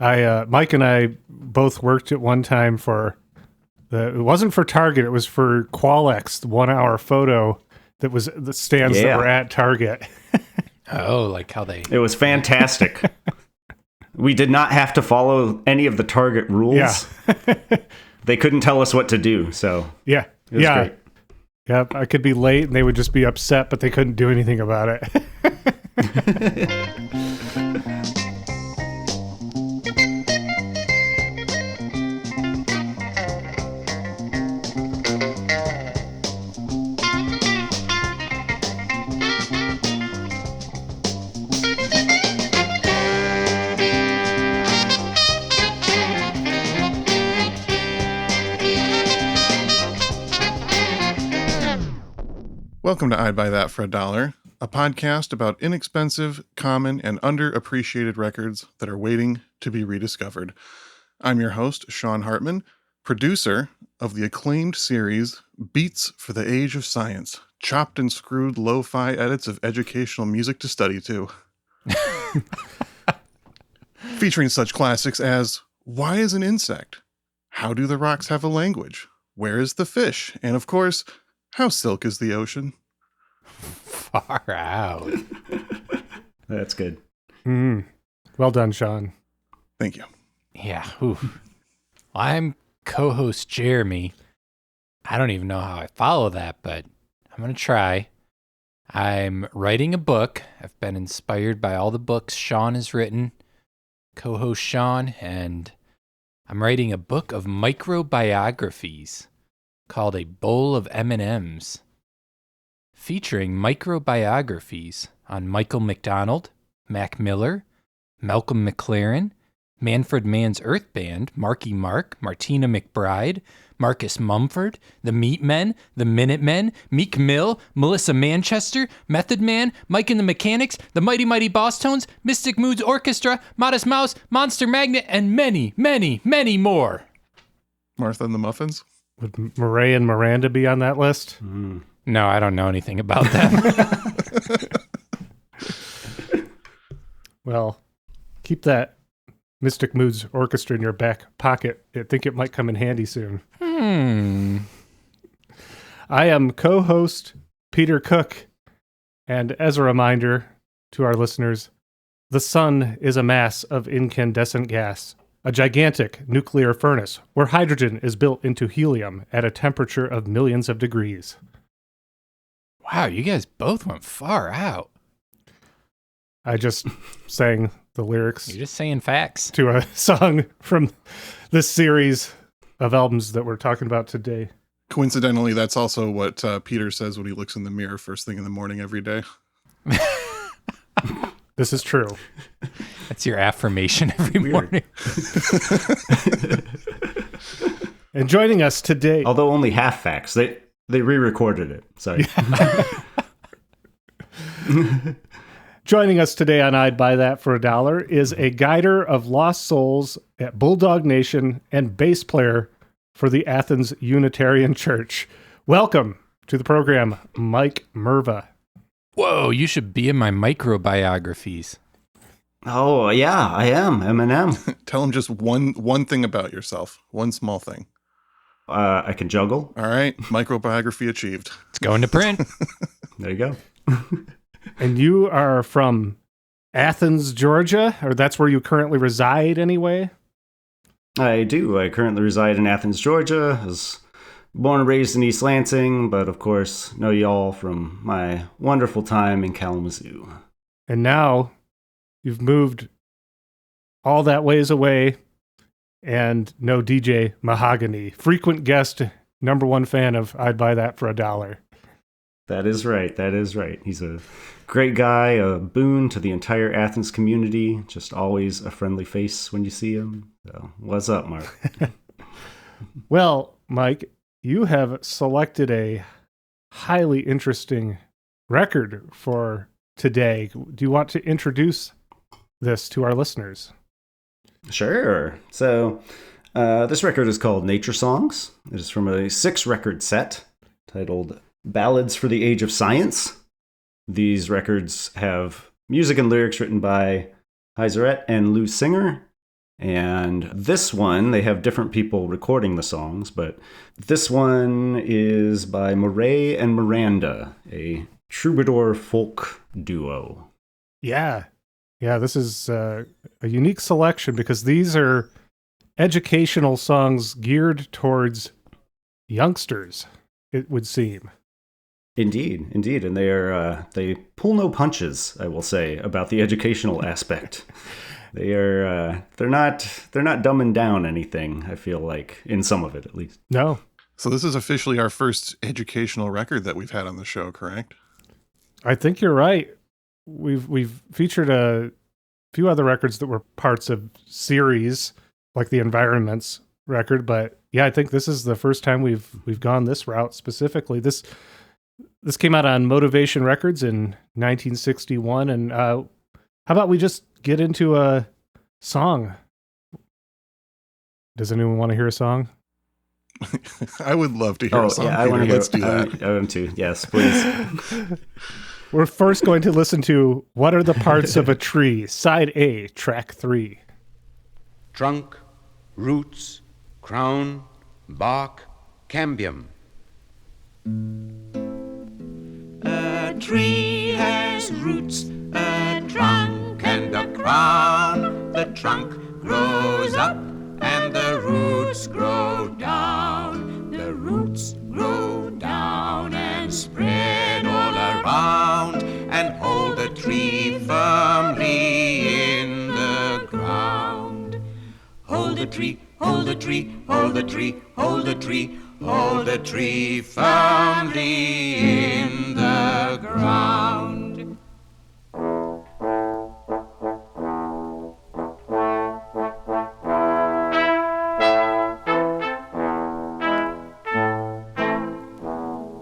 Mike and I both worked at one time it wasn't for Target, it was for Qualex, the 1 hour photo that was the stands that were at Target. Oh, like how they... It was fantastic. We did not have to follow any of the Target rules. Yeah. They couldn't tell us what to do, so yeah. it was great. Yeah, I could be late and they would just be upset, but they couldn't do anything about it. Welcome to I'd Buy That for $1, a podcast about inexpensive, common, and underappreciated records that are waiting to be rediscovered. I'm your host, Sean Hartman, producer of the acclaimed series Beats for the Age of Science, chopped and screwed lo-fi edits of educational music to study to. Featuring such classics as Why is an Insect? How do the Rocks Have a Language? Where is the Fish? And of course, How Silk is the Ocean? Far out. That's good. Well done, Sean. Thank you. Yeah. Oof. I'm co-host Jeremy. I don't even know how I follow that, but I'm going to try. I'm writing a book. I've been inspired by all the books Sean has written. Co-host Sean, and I'm writing a book of microbiographies called A Bowl of M&Ms, featuring microbiographies on Michael McDonald, Mac Miller, Malcolm McLaren, Manfred Mann's Earth Band, Marky Mark, Martina McBride, Marcus Mumford, The Meatmen, The Minutemen, Meek Mill, Melissa Manchester, Method Man, Mike and the Mechanics, The Mighty Mighty Boss Tones, Mystic Moods Orchestra, Modest Mouse, Monster Magnet, and many, many, many more. Martha and the Muffins? Would Marais and Miranda be on that list? No, I don't know anything about them. Well, keep that Mystic Moods Orchestra in your back pocket. I think it might come in handy soon. I am co-host Peter Cook, and as a reminder to our listeners, the sun is a mass of incandescent gas, a gigantic nuclear furnace where hydrogen is built into helium at a temperature of millions of degrees. Wow, you guys both went far out. I just sang the lyrics You're just saying facts. to a song from this series of albums that we're talking about today. Coincidentally, that's also what Peter says when he looks in the mirror first thing in the morning every day. This is true. That's your affirmation every morning. And joining us today... Although only half facts. They re-recorded it. Sorry. Joining us today on I'd Buy That for $1 is a guider of lost souls at Bulldog Nation and bass player for the Athens Unitarian Church. Welcome to the program, Mike Merva. Whoa, you should be in my microbiographies. Oh, yeah, I am. Eminem. Tell him just one thing about yourself. One small thing. I can juggle. All right. Microbiography achieved. It's going to print. There you go. And you are from Athens, Georgia, or that's where you currently reside anyway? I do. I currently reside in Athens, Georgia. I was born and raised in East Lansing, but of course, know y'all from my wonderful time in Kalamazoo. And now you've moved all that ways away and know DJ Mahogany, frequent guest, number one fan of I'd Buy That for $1. That is right. That is right. He's a great guy, a boon to the entire Athens community. Just always a friendly face when you see him. So, what's up, Mark? Well, Mike, you have selected a highly interesting record for today. Do you want to introduce this to our listeners? Sure. So, this record is called Nature Songs. It is from a 6-record set titled Ballads for the Age of Science. These records have music and lyrics written by Heiseret and Lou Singer, And this one, they have different people recording the songs, but this one is by Marais and Miranda, a troubadour folk duo. Yeah. Yeah, this is a unique selection because these are educational songs geared towards youngsters, it would seem. Indeed. And they pull no punches, I will say, about the educational aspect. They're not dumbing down anything, I feel like, in some of it at least. No. So this is officially our first educational record that we've had on the show, correct? I think you're right. We've featured a few other records that were parts of series, like the Environments record, but yeah, I think this is the first time we've gone this route specifically. This came out on Motivation Records in 1961, and how about we just get into a song? Does anyone want to hear a song? I would love to hear a song. Yeah, Peter. Let's do that. I want to. Yes, please. We're first going to listen to What Are the Parts of a Tree, Side A, Track 3. Trunk, roots, crown, bark, cambium. A tree has roots, a trunk and a crown. The trunk grows up and the roots grow down. The roots grow down and spread all around and hold the tree firmly in the ground. Hold the tree, hold the tree, hold the tree, hold the tree, hold the tree firmly in the ground.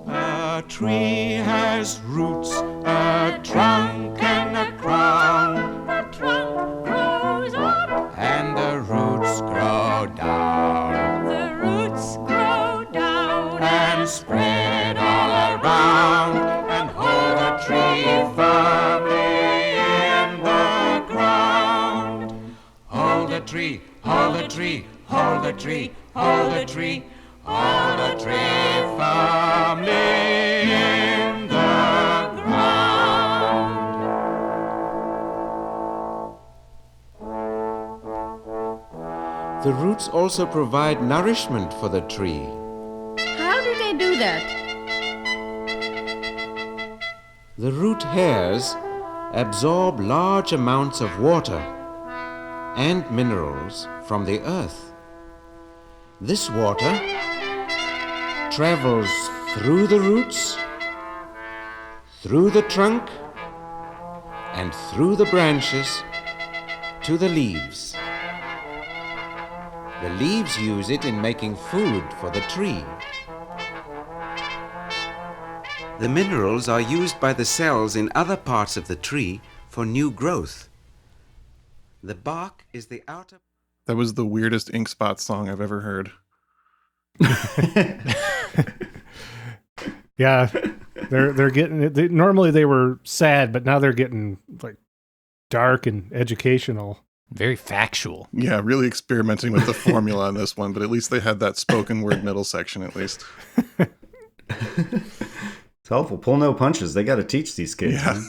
A tree has roots, a trunk and a crown. The trunk grows up and the roots grow down. The roots grow down and spread all around and hold the tree firmly in the ground. Hold the tree, hold the tree, hold the tree, hold the tree. Hold the tree firmly in the ground. The roots also provide nourishment for the tree. How do they do that? The root hairs absorb large amounts of water and minerals from the earth. This water travels through the roots, through the trunk, and through the branches to the leaves. The leaves use it in making food for the tree. The minerals are used by the cells in other parts of the tree for new growth. The bark is the outer... That was the weirdest Ink Spot song I've ever heard. Yeah, they're getting. Normally they were sad, but now they're getting like dark and educational. Very factual. Yeah, really experimenting with the formula on this one, but at least they had that spoken word middle section at least. It's helpful. Pull no punches. They got to teach these kids. Yeah.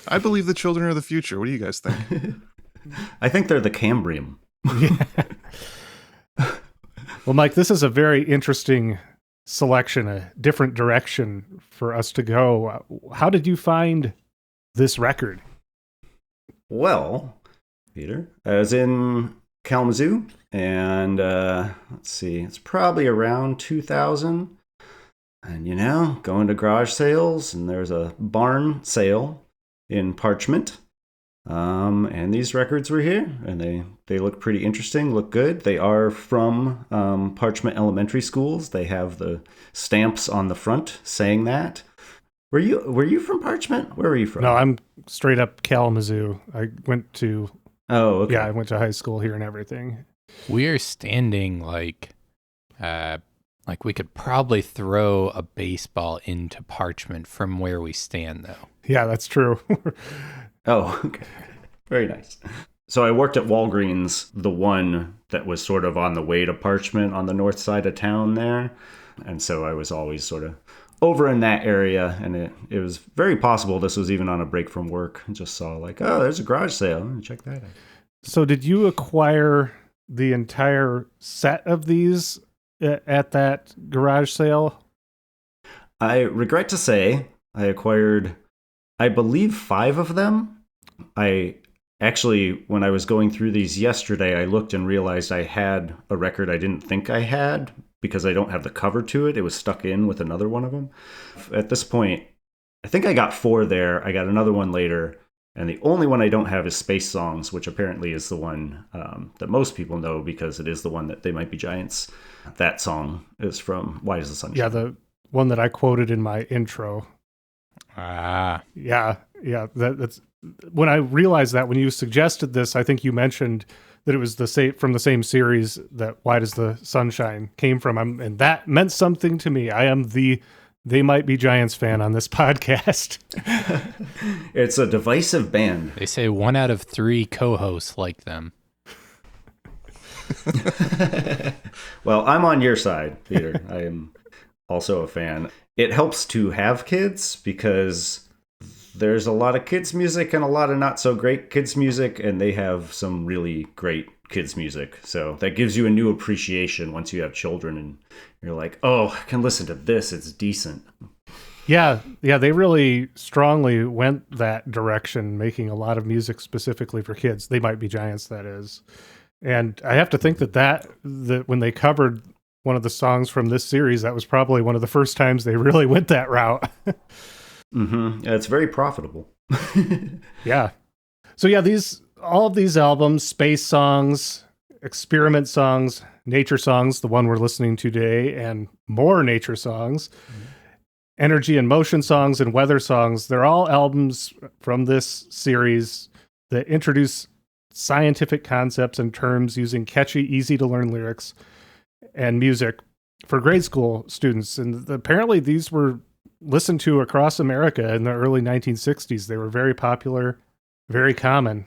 I believe the children are the future. What do you guys think? I think they're the Cambrium. Yeah. Well, Mike, this is a very interesting selection, a different direction for us to go. How did you find this record? Well, Peter, I was in Kalamazoo, and let's see, it's probably around 2000. And, going to garage sales, and there's a barn sale in Parchment. And these records were here, and they look pretty interesting, look good. They are from Parchment Elementary Schools. They have the stamps on the front saying that. Were you from Parchment? Where were you from? No, I'm straight up Kalamazoo. I went to okay. I went to high school here and everything. We are standing like we could probably throw a baseball into Parchment from where we stand, though. Yeah, that's true. Oh, okay. Very nice. So I worked at Walgreens, the one that was sort of on the way to Parchment on the north side of town there. And so I was always sort of over in that area, and it was very possible this was even on a break from work. I just saw like, oh, there's a garage sale. Check that out. So did you acquire the entire set of these at that garage sale? I regret to say I acquired, I believe, 5 of them. I actually, when I was going through these yesterday, I looked and realized I had a record I didn't think I had because I don't have the cover to it. It was stuck in with another one of them. At this point, I think I got 4 there. I got another one later. And the only one I don't have is Space Songs, which apparently is the one that most people know because it is the one that They Might Be Giants. That song is from Why Does the Sun Shine? Yeah, the one that I quoted in my intro. Ah. Yeah. That's when I realized that when you suggested this, I think you mentioned that it was from the same series that Why Does the Sunshine came from. And that meant something to me. I am the They Might Be Giants fan on this podcast. It's a divisive band. They say 1 out of 3 co-hosts like them. Well, I'm on your side, Peter. I am also a fan. It helps to have kids because there's a lot of kids music and a lot of not so great kids music, and they have some really great kids music. So that gives you a new appreciation once you have children and you're like, oh, I can listen to this. It's decent. Yeah, they really strongly went that direction, making a lot of music specifically for kids. They Might Be Giants, that is. And I have to think that when they covered one of the songs from this series, that was probably one of the first times they really went that route. Mm-hmm. Yeah, it's very profitable. Yeah. So yeah, all of these albums, Space Songs, Experiment Songs, Nature Songs, the one we're listening to today, and more Nature Songs, Energy and Motion Songs, and Weather Songs, they're all albums from this series that introduce scientific concepts and terms using catchy, easy-to-learn lyrics and music for grade school students. And apparently these were listened to across America in the early 1960s. They were very popular, very common.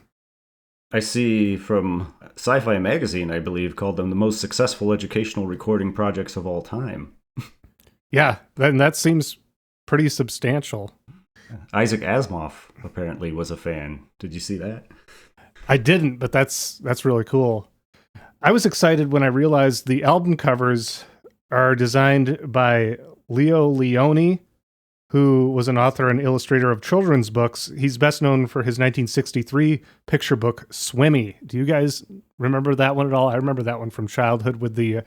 I see from Sci-Fi Magazine, I believe, called them the most successful educational recording projects of all time. Yeah, and that seems pretty substantial. Isaac Asimov apparently was a fan. Did you see that? I didn't, but that's really cool. I was excited when I realized the album covers are designed by Leo Leone, who was an author and illustrator of children's books. He's best known for his 1963 picture book, Swimmy. Do you guys remember that one at all? I remember that one from childhood with the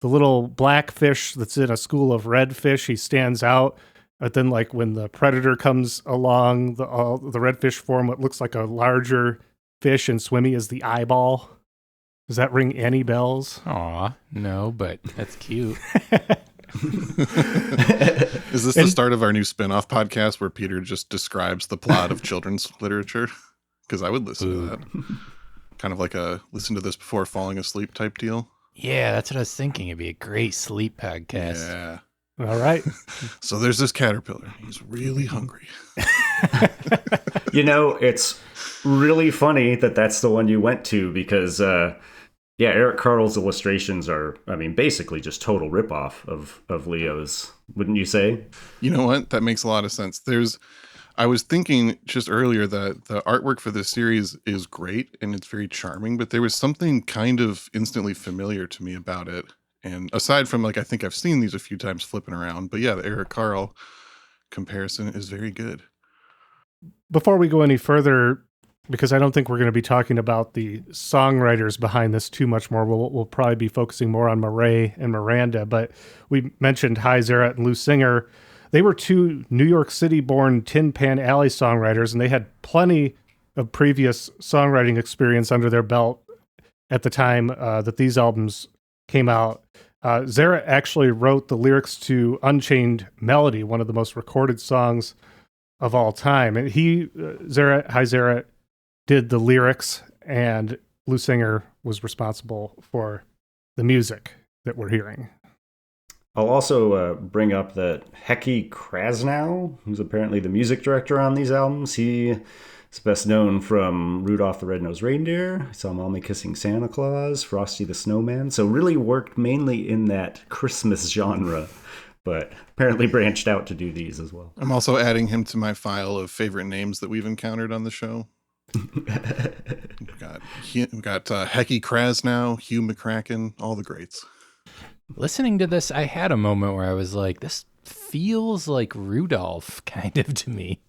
little black fish that's in a school of red fish. He stands out, but then like when the predator comes along, the red fish form what looks like a larger fish, and Swimmy is the eyeball. Does that ring any bells? Aw, no, but that's cute. Is this the start of our new spin-off podcast where Peter just describes the plot of children's literature? Because I would listen to that. Kind of like a listen to this before falling asleep type deal. Yeah, that's what I was thinking. It'd be a great sleep podcast. Yeah. All right. So there's this caterpillar. He's really hungry. You know, it's really funny that that's the one you went to because, Eric Carle's illustrations are, basically just total ripoff of Leo's, wouldn't you say? You know what? That makes a lot of sense. I was thinking just earlier that the artwork for this series is great and it's very charming, but there was something kind of instantly familiar to me about it. And aside from I think I've seen these a few times flipping around, but yeah, the Eric Carle comparison is very good. Before we go any further, because I don't think we're going to be talking about the songwriters behind this too much more, we'll probably be focusing more on Marais and Miranda, but we mentioned Hy Zaret and Lou Singer. They were 2 New York City-born Tin Pan Alley songwriters, and they had plenty of previous songwriting experience under their belt at the time that these albums came out. Zaret actually wrote the lyrics to Unchained Melody, one of the most recorded songs of all time. And Hy Zaret did the lyrics, and Lou Singer was responsible for the music that we're hearing. I'll also bring up that Hecky Krasnow, who's apparently the music director on these albums, he He's best known from Rudolph the Red-Nosed Reindeer, I Saw Mommy Kissing Santa Claus, Frosty the Snowman. So really worked mainly in that Christmas genre, but apparently branched out to do these as well. I'm also adding him to my file of favorite names that we've encountered on the show. We've got Hecky Krasnow, Hugh McCracken, all the greats. Listening to this, I had a moment where I was like, this feels like Rudolph kind of to me.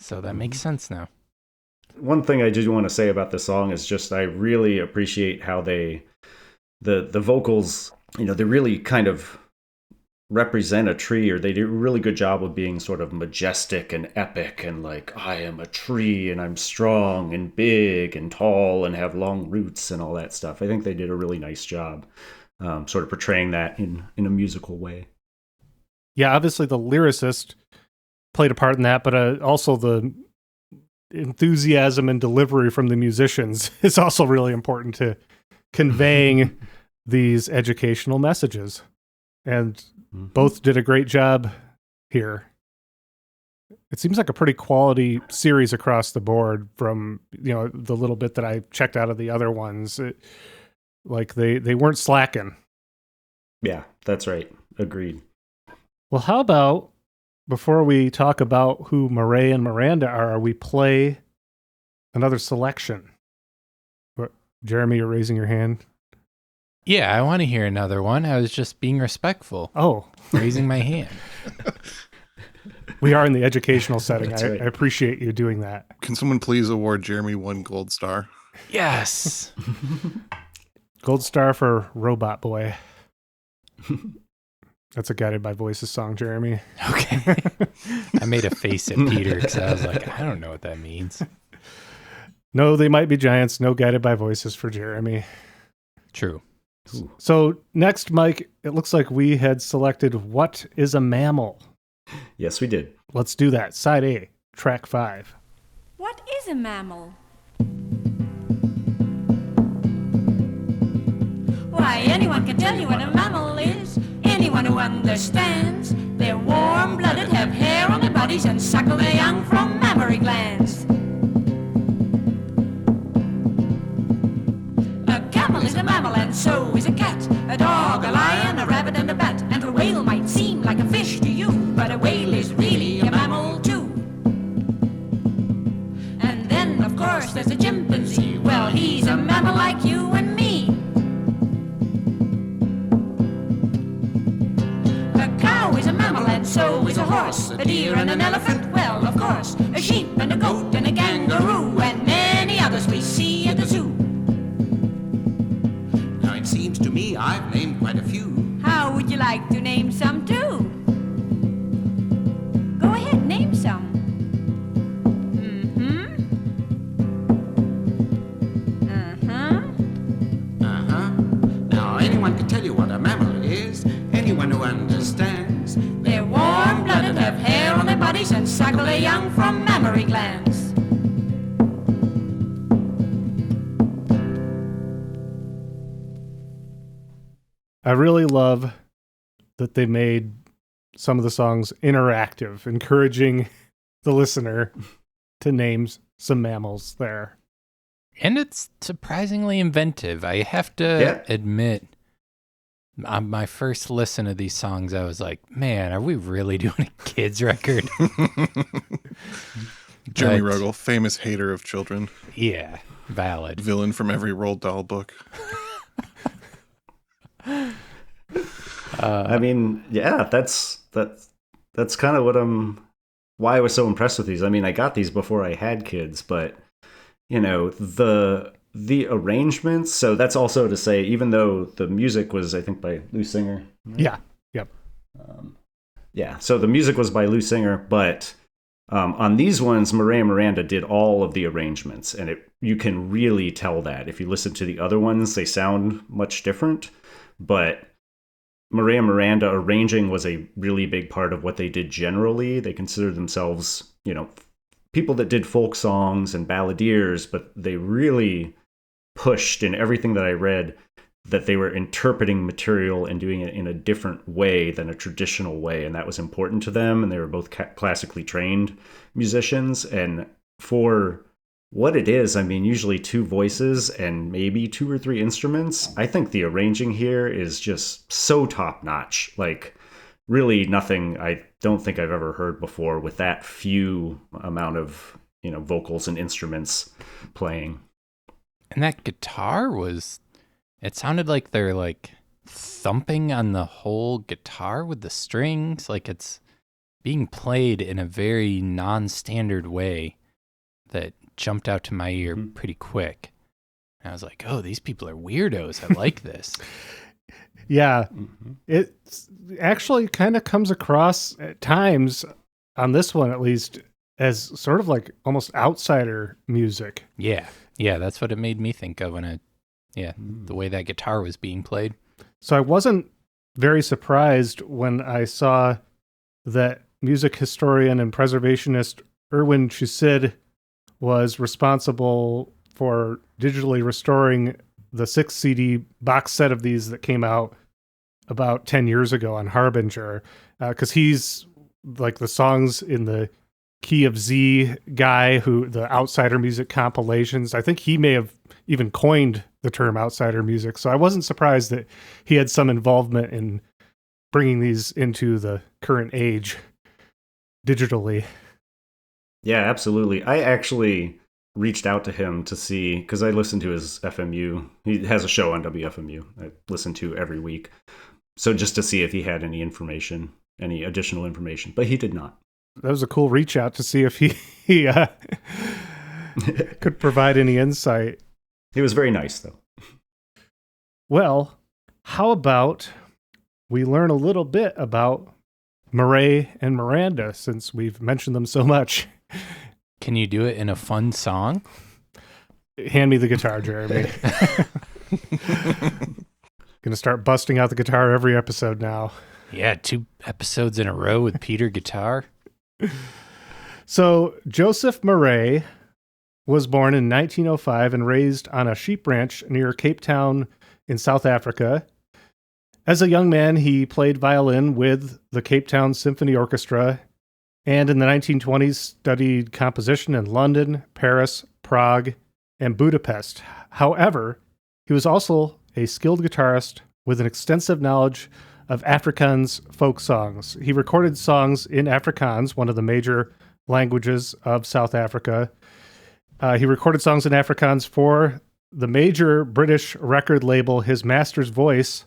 So that makes sense now. One thing I do want to say about this song is just I really appreciate how the vocals, they really kind of represent a tree, or they do a really good job of being sort of majestic and epic and like, I am a tree and I'm strong and big and tall and have long roots and all that stuff. I think they did a really nice job sort of portraying that in a musical way. Yeah, obviously the lyricist played a part in that, but also the enthusiasm and delivery from the musicians is also really important to conveying these educational messages. And both did a great job here. It seems like a pretty quality series across the board from, the little bit that I checked out of the other ones. Like they weren't slacking. Yeah, that's right. Agreed. Well, how about before we talk about who Marais and Miranda are, we play another selection? Jeremy, you're raising your hand. Yeah, I want to hear another one. I was just being respectful. Oh. Raising my hand. We are in the educational setting. That's I right. appreciate you doing that. Can someone please award Jeremy 1 gold star? Yes. Gold star for Robot Boy. That's a Guided by Voices song, Jeremy. Okay. I made a face at Peter because I was like, I don't know what that means. No, They Might Be Giants. No Guided by Voices for Jeremy. True. Ooh. So next, Mike, it looks like we had selected What is a Mammal? Yes, we did. Let's do that. Side A, track 5. What is a mammal? Why, anyone can tell you what a mammal is. Anyone who understands. They're warm-blooded, have hair on their bodies, and suckle their young from mammary glands. A camel is a mammal, and so is a cat. A dog, a lion, a rabbit, and a bat. And a whale might seem like a fish to you, but a whale is really a mammal too. And then, of course, there's a chimpanzee. Well, he's a mammal like you and me. A cow is a mammal, and so is a horse. A deer and an elephant, well, of course. A sheep and a goat and a kangaroo, and many others we see at the zoo. Now it seems to me I've named quite a few. How would you like to name some too? Go ahead, name some. Now anyone can tell you what a mammal is. Anyone who understands. They're warm-blooded, have hair on their bodies, and suckle their young from mammary glands. I really love that they made some of the songs interactive, encouraging the listener to name some mammals there. And it's surprisingly inventive. I have to admit, on my first listen to these songs, I was like, man, are we really doing a kid's record? Jeremy But- Rogel, famous hater of children, Yeah, valid. villain from every Roald Dahl book. I mean, yeah, that's kind of why I was so impressed with these. I mean, I got these before I had kids, but the arrangements. So that's also to say, even though the music was, I think, by Lou Singer. Right? Yeah. Yep. Yeah. So the music was by Lou Singer, but on these ones, Marais Miranda did all of the arrangements, and you can really tell that. If you listen to the other ones, they sound much different, but Marais Miranda arranging was a really big part of what they did generally. They considered themselves, people that did folk songs and balladeers, but they really pushed in everything that I read that they were interpreting material and doing it in a different way than a traditional way, and that was important to them. And they were both classically trained musicians. And for what it is, I mean, usually two voices and maybe two or three instruments. I think the arranging here is just so top notch. Like, really nothing I don't think I've ever heard before with that few amount of, vocals and instruments playing. And that guitar it sounded like they're like thumping on the whole guitar with the strings. Like it's being played in a very non-standard way that jumped out to my ear pretty quick. And I was like, oh, these people are weirdos. I like this. Yeah. It actually kind of comes across at times, on this one at least, as sort of like almost outsider music. Yeah. Yeah, that's what it made me think of when the way that guitar was being played. So I wasn't very surprised when I saw that music historian and preservationist Erwin Chusid was responsible for digitally restoring the 6 CD box set of these that came out about 10 years ago on Harbinger, because he's like the songs in the Key of Z guy, who the outsider music compilations. I think he may have even coined the term outsider music. So I wasn't surprised that he had some involvement in bringing these into the current age digitally. Yeah, absolutely. I actually reached out to him to see, because I listened to his FMU. He has a show on WFMU I listen to every week. So just to see if he had any information, any additional information, but he did not. That was a cool reach out to see if he could provide any insight. He was very nice, though. Well, how about we learn a little bit about Marais and Miranda, since we've mentioned them so much. Can you do it in a fun song? Hand me the guitar, Jeremy. Gonna start busting out the guitar every episode now. Yeah, 2 episodes in a row with Peter guitar. So Joseph Marais was born in 1905 and raised on a sheep ranch near Cape Town in South Africa. As a young man, he played violin with the Cape Town Symphony Orchestra, and in the 1920s studied composition in London, Paris, Prague, and Budapest. However, he was also a skilled guitarist with an extensive knowledge of Afrikaans folk songs. He recorded songs in Afrikaans, one of the major languages of South Africa. He recorded songs in Afrikaans for the major British record label, His Master's Voice,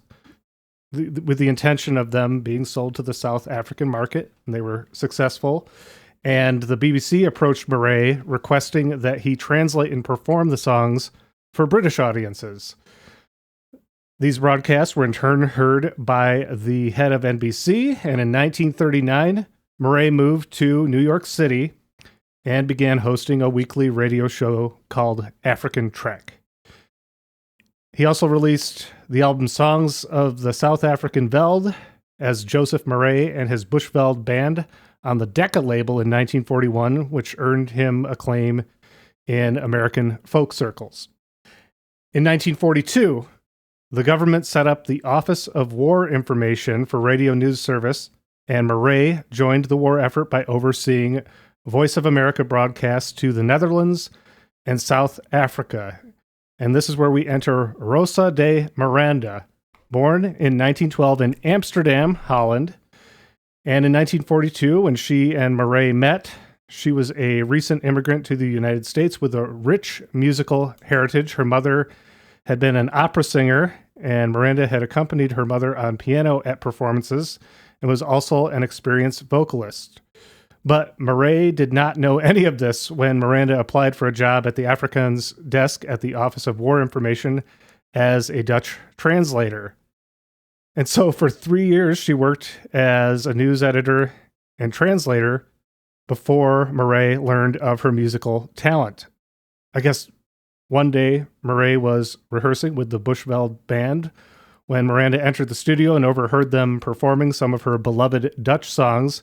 with the intention of them being sold to the South African market, and they were successful. And the BBC approached Marais requesting that he translate and perform the songs for British audiences. These broadcasts were in turn heard by the head of NBC, and in 1939, Marais moved to New York City and began hosting a weekly radio show called African Trek. He also released the album Songs of the South African Veld as Joseph Marais and his Bushveld Band on the Decca label in 1941, which earned him acclaim in American folk circles. In 1942, the government set up the Office of War Information for Radio News Service, and Marais joined the war effort by overseeing Voice of America broadcasts to the Netherlands and South Africa. And this is where we enter Rosa de Miranda, born in 1912 in Amsterdam, Holland. And in 1942, when she and Marais met, she was a recent immigrant to the United States with a rich musical heritage. Her mother had been an opera singer, and Miranda had accompanied her mother on piano at performances and was also an experienced vocalist. But Marais did not know any of this when Miranda applied for a job at the Afrikaans desk at the Office of War Information as a Dutch translator. And so for 3 years, she worked as a news editor and translator before Marais learned of her musical talent. I guess one day, Marais was rehearsing with the Bushveld Band when Miranda entered the studio and overheard them performing some of her beloved Dutch songs,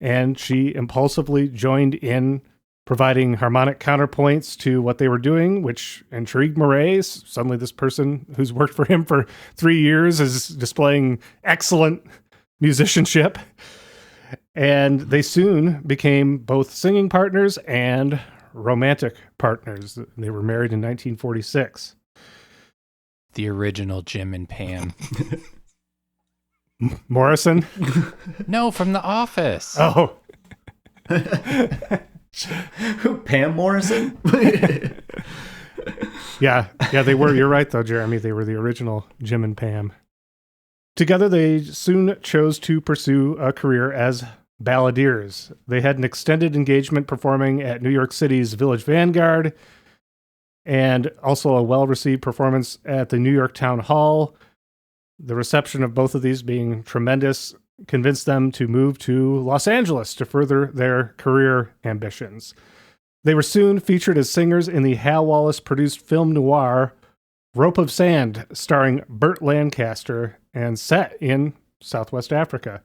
and she impulsively joined in providing harmonic counterpoints to what they were doing, which intrigued Marais. Suddenly this person who's worked for him for 3 years is displaying excellent musicianship. And they soon became both singing partners and romantic partners. They were married in 1946. The original Jim and Pam. Morrison? No, from The Office. Oh. Who, Pam Morrison? Yeah, they were. You're right, though, Jeremy. They were the original Jim and Pam. Together, they soon chose to pursue a career as balladeers. They had an extended engagement performing at New York City's Village Vanguard, and also a well-received performance at the New York Town Hall. The reception of both of these being tremendous convinced them to move to Los Angeles to further their career ambitions. They were soon featured as singers in the Hal Wallis-produced film noir Rope of Sand, starring Burt Lancaster, and set in Southwest Africa.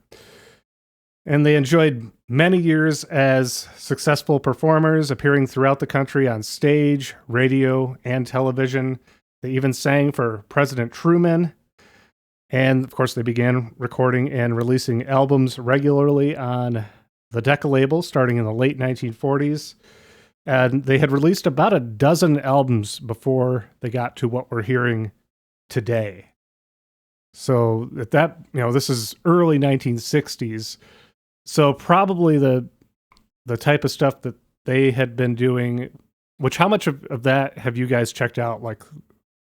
And they enjoyed many years as successful performers, appearing throughout the country on stage, radio, and television. They even sang for President Truman. And, of course, they began recording and releasing albums regularly on the Decca label starting in the late 1940s. And they had released about a dozen albums before they got to what we're hearing today. So at that, this is early 1960s. So probably the type of stuff that they had been doing, which how much of that have you guys checked out, like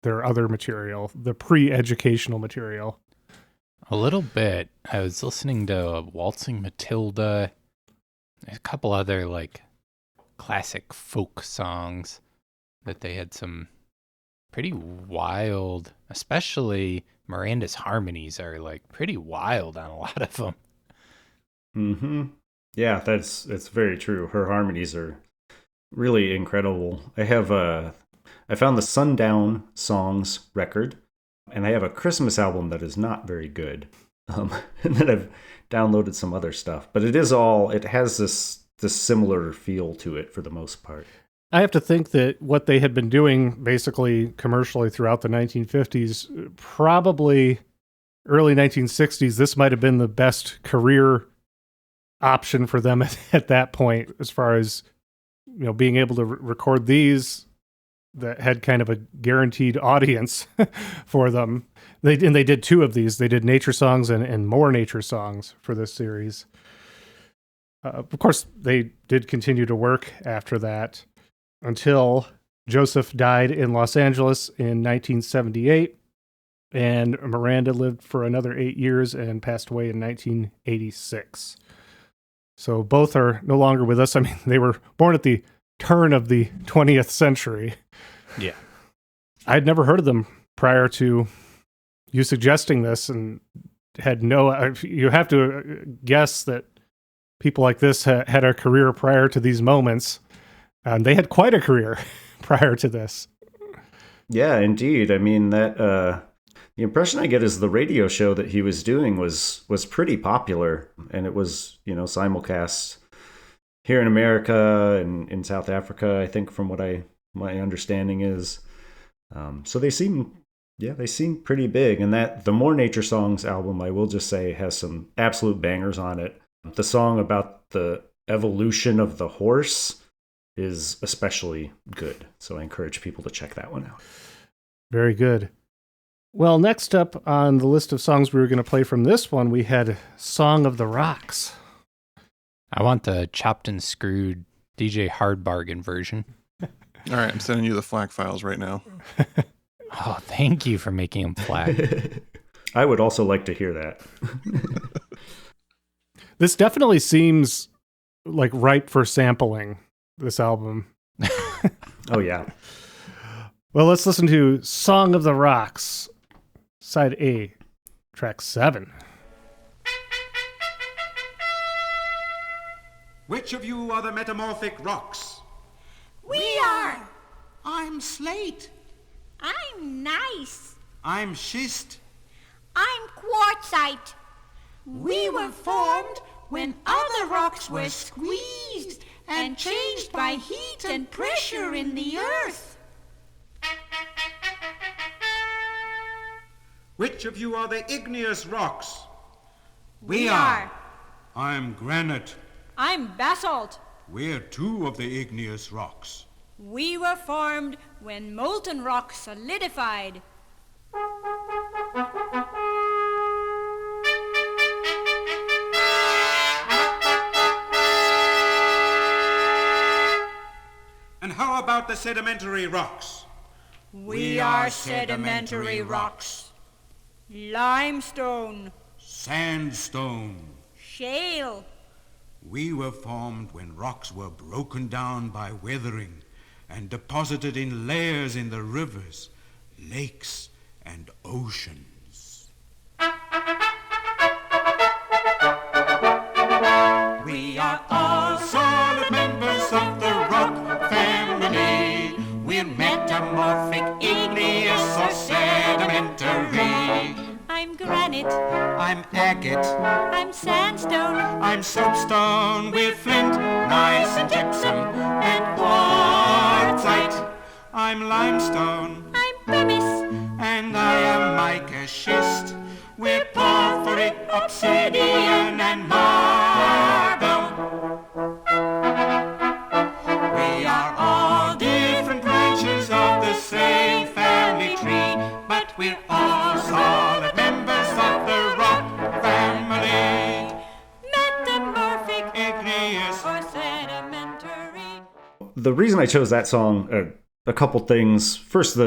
their other material, the pre-educational material? A little bit. I was listening to Waltzing Matilda, a couple other like classic folk songs that they had some pretty wild, especially Miranda's harmonies are like pretty wild on a lot of them. Mm-hmm. Yeah, it's very true. Her harmonies are really incredible. I found the Sundown Songs record, and I have a Christmas album that is not very good. And then I've downloaded some other stuff, but it has this similar feel to it for the most part. I have to think that what they had been doing basically commercially throughout the 1950s, probably early 1960s, this might have been the best career option for them at that point, as far as being able to record these that had kind of a guaranteed audience for them. They did 2 of these. They did nature songs and more nature songs for this series. Of course, they did continue to work after that until Joseph died in Los Angeles in 1978, and Miranda lived for another 8 years and passed away in 1986. So both are no longer with us. I mean, they were born at the turn of the 20th century. Yeah. I'd never heard of them prior to you suggesting this, and had you have to guess that people like this had a career prior to these moments. And they had quite a career prior to this. Yeah, indeed. I mean, that the impression I get is the radio show that he was doing was pretty popular, and it was simulcast here in America and in South Africa, I think, from what my understanding is. So they seem pretty big. And that the More Nature Songs album, I will just say, has some absolute bangers on it. The song about the evolution of the horse is especially good. So I encourage people to check that one out. Very good. Well, next up on the list of songs we were going to play from this one, we had Song of the Rocks. I want the chopped and screwed DJ Hard Bargain version. All right, I'm sending you the FLAC files right now. Oh, thank you for making them flat. I would also like to hear that. This definitely seems like ripe for sampling, this album. Oh, yeah. Well, let's listen to Song of the Rocks, Side A, track 7. Which of you are the metamorphic rocks? We are. I'm slate. I'm nice. I'm schist. I'm quartzite. We were formed when other rocks were squeezed and changed by heat and pressure in the earth. Which of you are the igneous rocks? We are. I'm granite. I'm basalt. We're two of the igneous rocks. We were formed when molten rock solidified. And how about the sedimentary rocks? We are sedimentary rocks. Limestone. Sandstone. Shale. We were formed when rocks were broken down by weathering and deposited in layers in the rivers, lakes, and oceans. We are all solid members of the rock family. We're metamorphic, igneous, or sedimentary. I'm granite. I'm agate. I'm sandstone. I'm soapstone with flint, gneiss and gypsum, and quartzite. I'm limestone, I'm pumice. and I am mica schist. We're porphyry, obsidian, and marble. We are all different branches of the same family tree, but we're all solid members of the rock family. Metamorphic Igneous. or sedimentary. The reason I chose that song, a couple things. First,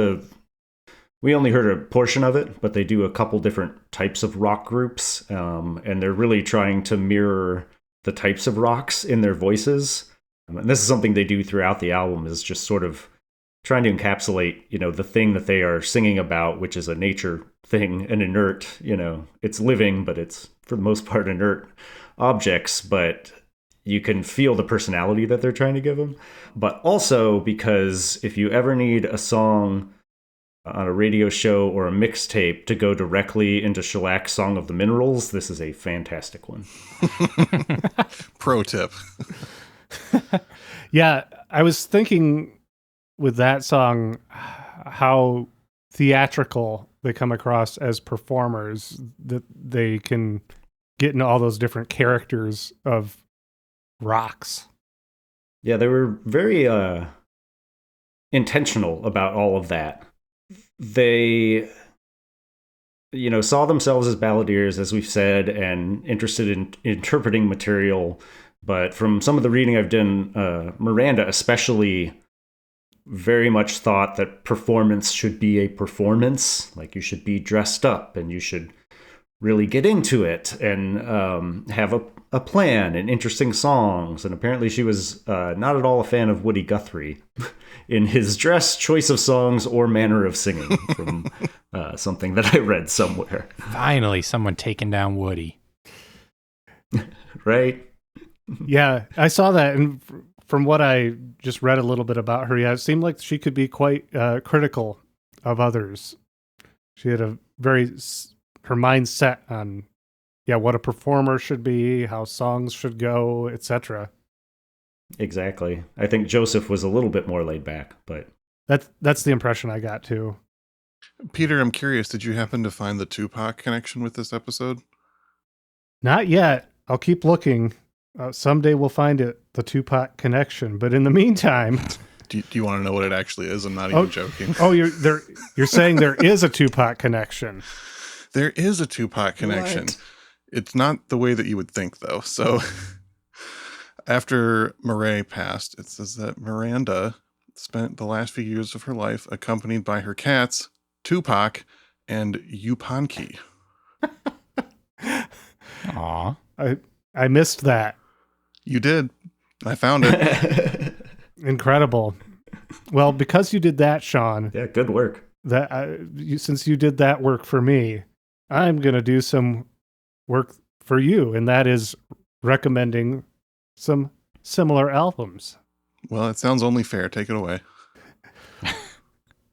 we only heard a portion of it, but they do a couple different types of rock groups, and they're really trying to mirror the types of rocks in their voices. And this is something they do throughout the album, is just sort of trying to encapsulate, the thing that they are singing about, which is a nature thing, an inert, it's living, but it's for the most part inert objects, but you can feel the personality that they're trying to give them. But also because if you ever need a song on a radio show or a mixtape to go directly into Shellac Song of the Minerals, this is a fantastic one. Pro tip. Yeah, I was thinking with that song how theatrical they come across as performers, that they can get into all those different characters of rocks. Yeah, they were very intentional about all of that. They, saw themselves as balladeers, as we've said, and interested in interpreting material. But from some of the reading I've done, Miranda especially very much thought that performance should be a performance. Like, you should be dressed up and you should really get into it and have a plan and interesting songs. And apparently she was not at all a fan of Woody Guthrie in his dress, choice of songs, or manner of singing, from something that I read somewhere. Finally, someone taking down Woody. Right? Yeah, I saw that, and from what I just read a little bit about her, yeah, it seemed like she could be quite critical of others. She had her mind set on, what a performer should be, how songs should go, etc. Exactly. I think Joseph was a little bit more laid back, but that's the impression I got too. Peter, I'm curious, did you happen to find the Tupac connection with this episode? Not yet. I'll keep looking. Someday we'll find it, the Tupac connection. But in the meantime, do you want to know what it actually is? I'm not even joking. Oh, you're saying there is a Tupac connection. There is a Tupac connection. What? It's not the way that you would think, though. So after Marais passed, it says that Miranda spent the last few years of her life accompanied by her cats, Tupac and Yupanqui. Aw. I missed that. You did. I found it. Incredible. Well, because you did that, Sean. yeah, good work. Since you did that work for me, I'm going to do some work for you, and that is recommending some similar albums. Well, it sounds only fair. Take it away.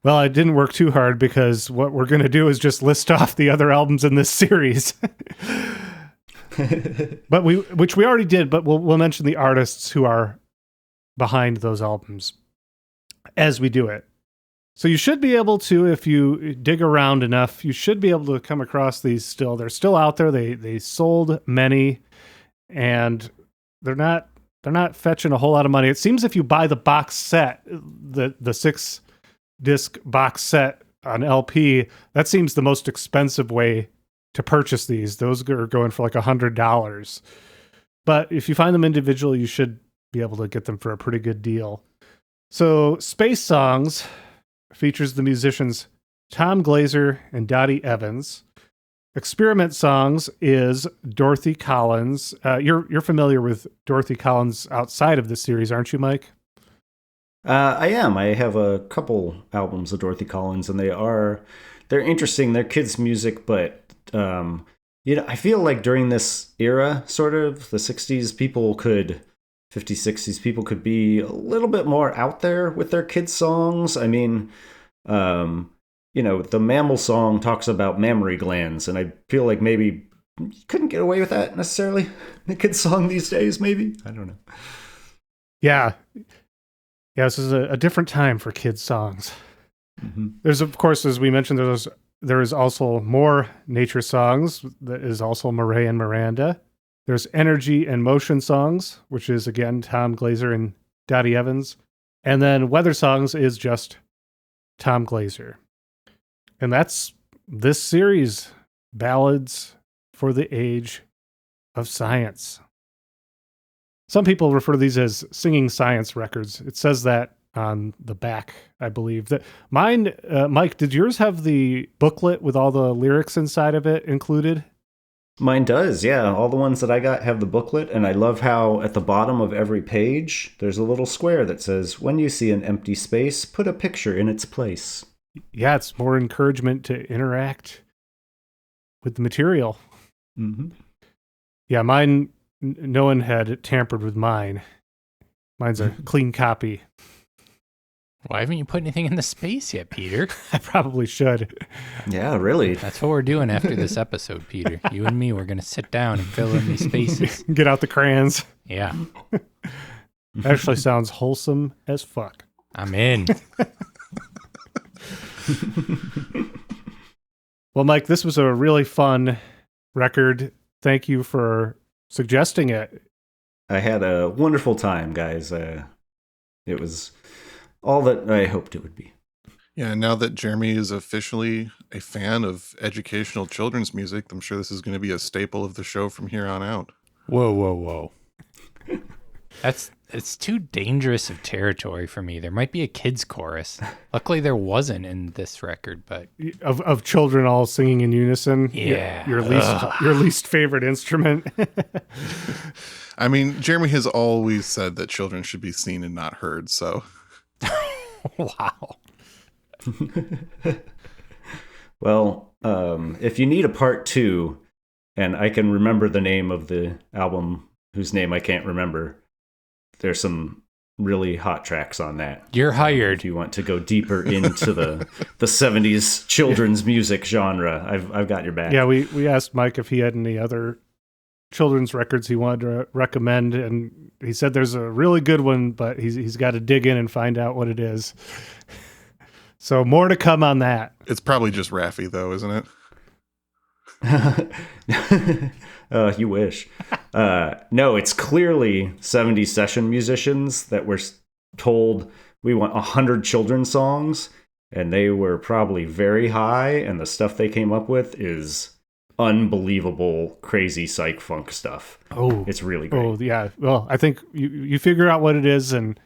Well, I didn't work too hard, because what we're going to do is just list off the other albums in this series. But which we already did, but we'll mention the artists who are behind those albums as we do it. So you should be able to, if you dig around enough, you should be able to come across these still. They're still out there. They sold many, and they're not fetching a whole lot of money. It seems if you buy the box set, the 6-disc box set on LP, that seems the most expensive way to purchase these. Those are going for like $100. But if you find them individually, you should be able to get them for a pretty good deal. So Space Songs features the musicians Tom Glazer and Dottie Evans. Experiment Songs is Dorothy Collins. You're familiar with Dorothy Collins outside of this series, aren't you, Mike? I am. I have a couple albums of Dorothy Collins, and they're interesting. They're kids' music, but I feel like during this era, sort of the 60s, 50s, 60s, people could be a little bit more out there with their kids' songs. I mean, the Mammal song talks about mammary glands, and I feel like maybe you couldn't get away with that necessarily in a kid's song these days, maybe. I don't know. Yeah, this is a different time for kids' songs. Mm-hmm. There's, of course, as we mentioned, there is also more nature songs. That is also Marais and Miranda. There's Energy and Motion Songs, which is, again, Tom Glazer and Dottie Evans. And then Weather Songs is just Tom Glazer. And that's this series, Ballads for the Age of Science. Some people refer to these as singing science records. It says that on the back, I believe. That mine, Mike, did yours have the booklet with all the lyrics inside of it included? Mine does, yeah. All the ones that I got have the booklet, and I love how at the bottom of every page, there's a little square that says, when you see an empty space, put a picture in its place. Yeah, it's more encouragement to interact with the material. Mm-hmm. Yeah, mine, no one had tampered with mine. Mine's a clean copy. Why haven't you put anything in the space yet, Peter? I probably should. Yeah, really. That's what we're doing after this episode, Peter. You and me, we're going to sit down and fill in these spaces. Get out the crayons. Yeah. Actually sounds wholesome as fuck. I'm in. Well, Mike, this was a really fun record. Thank you for suggesting it. I had a wonderful time, guys. It was all that I hoped it would be. Yeah, now that Jeremy is officially a fan of educational children's music, I'm sure this is going to be a staple of the show from here on out. Whoa. It's too dangerous of territory for me. There might be a kids chorus. Luckily, there wasn't in this record, but of children all singing in unison. Yeah, your least favorite instrument. I mean, Jeremy has always said that children should be seen and not heard. So, wow. Well, if you need a part 2, and I can remember the name of the album whose name I can't remember, there's some really hot tracks on that. You're hired. If you want to go deeper into the 70s children's music genre, I've got your back. Yeah, we asked Mike if he had any other children's records he wanted to recommend, and he said there's a really good one, but he's got to dig in and find out what it is. So more to come on that. It's probably just Raffi, though, isn't it? You wish. No, it's clearly 70s session musicians that were told we want 100 children's songs, and they were probably very high, and the stuff they came up with is unbelievable, crazy psych funk stuff. Oh, it's really great. Oh, yeah. Well, I think you figure out what it is, and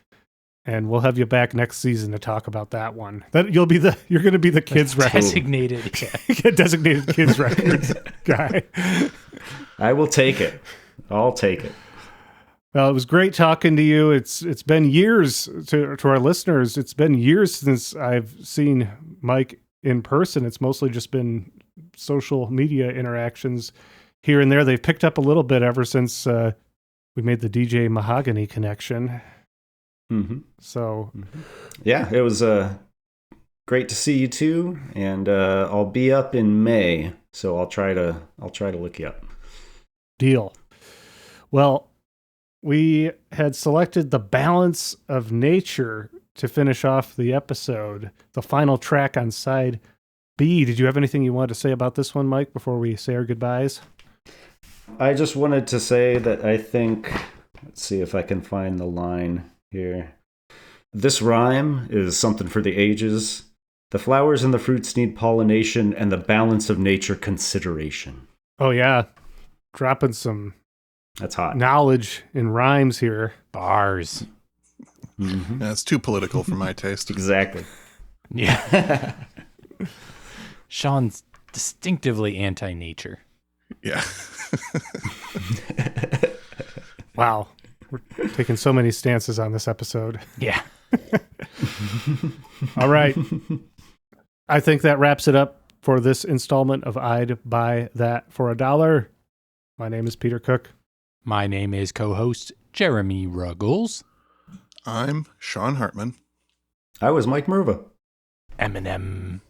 we'll have you back next season to talk about that one. That you're going to be the kids record designated kids records guy. I will take it. I'll take it. Well, it was great talking to you. It's been years to our listeners. It's been years since I've seen Mike in person. It's mostly just been social media interactions here and there. They've picked up a little bit ever since we made the DJ Mahogany connection. Mm-hmm. So, yeah, it was great to see you too, and I'll be up in May, so I'll try to look you up. Deal. Well, we had selected The Balance of Nature to finish off the episode, the final track on side B. Did you have anything you wanted to say about this one, Mike, before we say our goodbyes? I just wanted to say that I think, let's see if I can find the line here. This rhyme is something for the ages. The flowers and the fruits need pollination and the balance of nature consideration. Oh, yeah. Dropping some That's hot. knowledge in rhymes here. Bars. Mhm. Yeah, it's too political for my taste. Exactly. Yeah. Sean's distinctively anti-nature. Yeah. Wow. We're taking so many stances on this episode. Yeah. All right. I think that wraps it up for this installment of I'd Buy That for $1. My name is Peter Cook. My name is co-host Jeremy Ruggles. I'm Sean Hartman. I was Mike Merva. Eminem.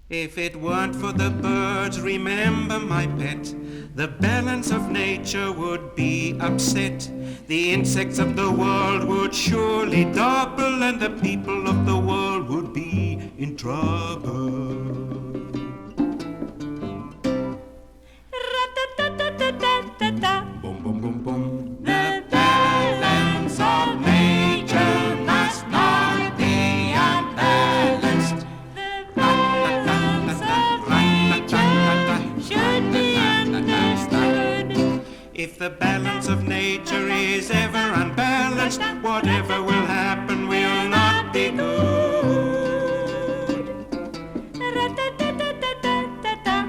If it weren't for the birds, remember my pet, the balance of nature would be upset. The insects of the world would surely double, and the people of the world would be in trouble. Ra-da-da-da-da-da-da. Boom, boom, boom, boom. The balance of nature must not be unbalanced. The balance of nature should be understood. If the balance of nature is ever unbalanced, whatever will happen will not be good. Ra-da-da-da-da-da-da.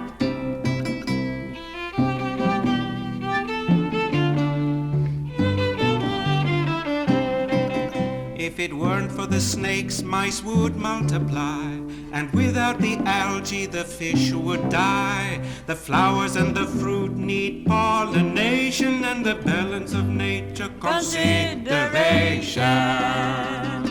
If it weren't for the snakes, mice would multiply, and without the algae, the fish would die. The flowers and the fruit need pollination, and the balance of nature consideration.